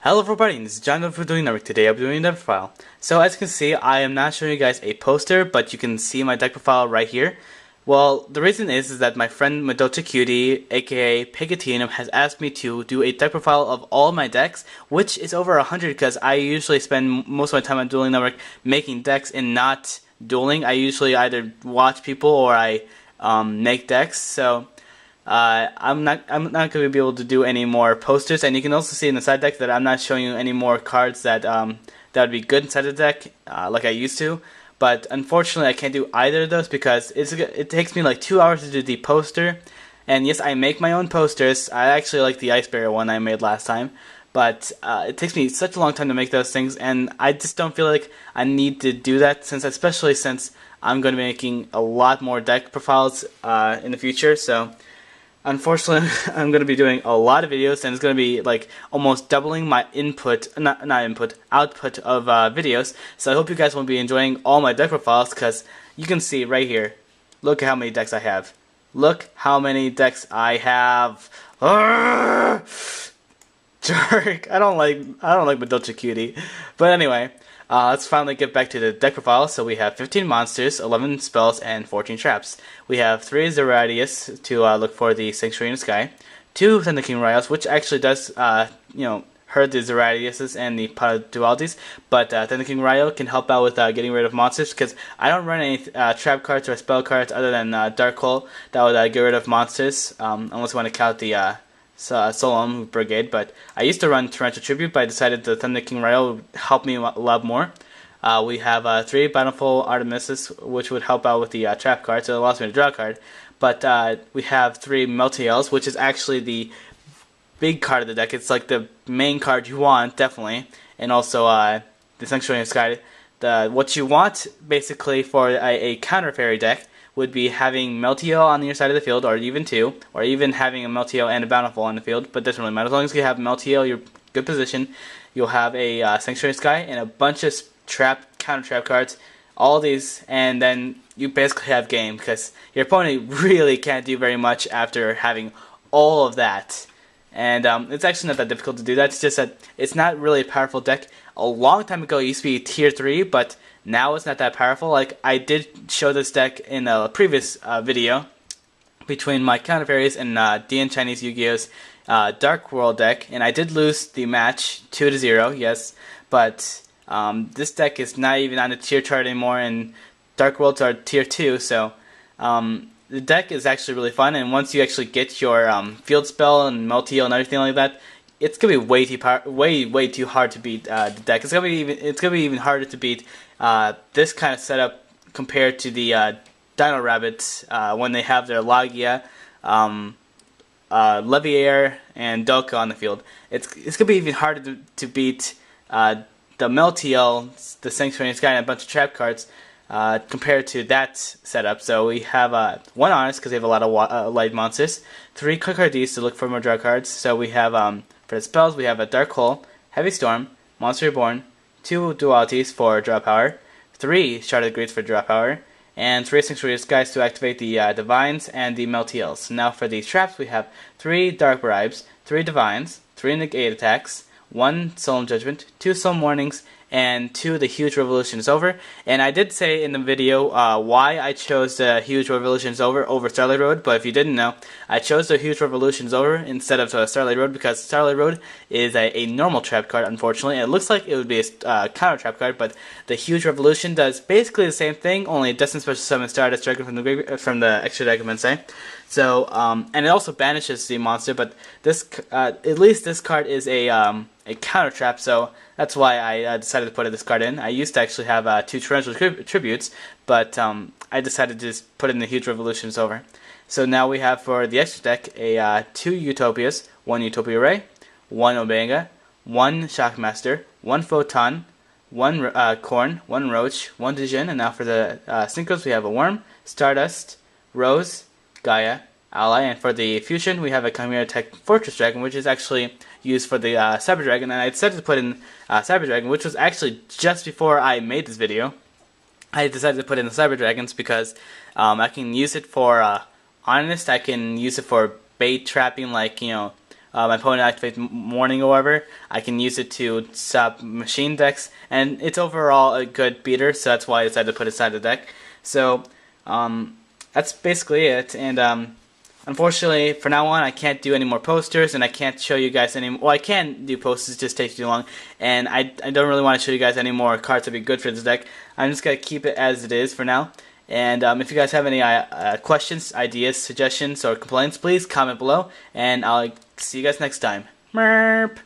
Hello everybody, this is John Doe for doing Network. Today I'll be doing a deck profile. So as you can see, I am not showing you guys a poster, but you can see my deck profile right here. Well, the reason is that my friend Madocha Cutie, aka Pigatinum, has asked me to do a deck profile of all my decks, which is over 100 because I usually spend most of my time on Dueling Network making decks and not dueling. I usually either watch people or I make decks, so I'm not going to be able to do any more posters, and you can also see in the side deck that I'm not showing you any more cards that that would be good inside the deck like I used to. But unfortunately, I can't do either of those because it takes me like 2 hours to do the poster. And yes, I make my own posters. I actually like the Ice Barrier one I made last time, but it takes me such a long time to make those things, and I just don't feel like I need to do that, especially since I'm going to be making a lot more deck profiles in the future. So unfortunately, I'm going to be doing a lot of videos, and it's going to be like almost doubling my output of videos. So I hope you guys will be enjoying all my deck profiles, because you can see right here. Look at how many decks I have. Look how many decks I have. Jerk! I don't like Madocha Cutie. But anyway, let's finally get back to the deck profile. So we have 15 monsters, 11 spells, and 14 traps. We have 3 Zeradius to look for the Sanctuary in the Sky, 2 Thunder King Ryos, which actually does hurt the Zeradiuses and the dualities, but Thunder King Ryo can help out with getting rid of monsters, because I don't run any trap cards or spell cards other than Dark Hole that would get rid of monsters, unless you want to count the Solemn Brigade. But I used to run Torrential Tribute, but I decided the Thunder King Ryo would help me a lot more. We have 3 Bountiful Artemises, which would help out with the trap card, so it allows me to draw a card. But we have 3 Meltiels, which is actually the big card of the deck. It's like the main card you want, definitely. And also the Sanctuary in the Sky. What you want, basically, for a Counter Fairy deck would be having Meltiel on your side of the field, or even 2, or even having a Meltiel and a Bountiful on the field, but doesn't really matter. As long as you have Meltiel, you're good position. You'll have a Sanctuary Sky and a bunch of counter trap cards, all these, and then you basically have game, because your opponent really can't do very much after having all of that. And it's actually not that difficult to do that. It's just that it's not really a powerful deck. A long time ago, it used to be tier 3, but now it's not that powerful. Like, I did show this deck in a previous video between my Counter Fairies and DN Chinese Yu-Gi-Oh's Dark World deck, and I did lose the match 2-0, yes, but this deck is not even on the tier chart anymore, and Dark Worlds are tier 2, so the deck is actually really fun, and once you actually get your field spell and Meltiel and everything like that, it's gonna be way too hard to beat the deck. It's gonna be even harder to beat this kind of setup compared to the Dino Rabbits when they have their Logia, Leviair, and Doka on the field. It's gonna be even harder to beat the Meltiel, the Sanctuary in the Sky, and a bunch of trap cards compared to that setup. So we have 1 Honest, because they have a lot of light monsters, 3 Cardis to look for more draw cards. So we have for the spells, we have a Dark Hole, Heavy Storm, Monster Reborn, 2 Dualities for draw power, 3 Sharded Greats for draw power, and 3 Sanctuary Skies to activate the Divines and the Meltiels. Now for the traps, we have 3 Dark Bribes, 3 Divines, 3 Negate Attacks, 1 Solemn Judgment, 2 Solemn Warnings, and 2 The Huge Revolution is Over. And I did say in the video why I chose the Huge Revolution is over Starlight Road, but if you didn't know, I chose the Huge Revolution is Over instead of Starlight Road because Starlight Road is a normal trap card, unfortunately. It looks like it would be a counter trap card, but the Huge Revolution does basically the same thing, only it doesn't special summon Stardust Dragon from the extra deck, I say. So, and it also banishes the monster, but this, at least this card is a counter trap, so that's why I decided to put this card in. I used to actually have 2 Torrential Tributes, but I decided to just put in the Huge Revolution is Over. So now we have for the extra deck 2 Utopias, 1 Utopia Ray, 1 Omega, 1 Shockmaster, 1 Photon, 1 Corn, 1 Roach, 1 Dijin, and now for the Synchros we have a Worm, Stardust, Rose, Gaia, Ally, and for the fusion we have a Chimera Tech Fortress Dragon, which is actually used for the Cyber Dragon, and I decided to put in Cyber Dragon, which was actually just before I made this video. I decided to put in the Cyber Dragons because I can use it for Honest, I can use it for bait trapping, like, my opponent activates Morning or whatever, I can use it to stop machine decks, and it's overall a good beater, so that's why I decided to put it inside the deck. So that's basically it, and unfortunately, for now on, I can't do any more posters, and I can't show you guys any. Well, I can do posters; it just takes too long, and I don't really want to show you guys any more cards that would be good for this deck. I'm just gonna keep it as it is for now. And if you guys have any questions, ideas, suggestions, or complaints, please comment below, and I'll see you guys next time. Merp.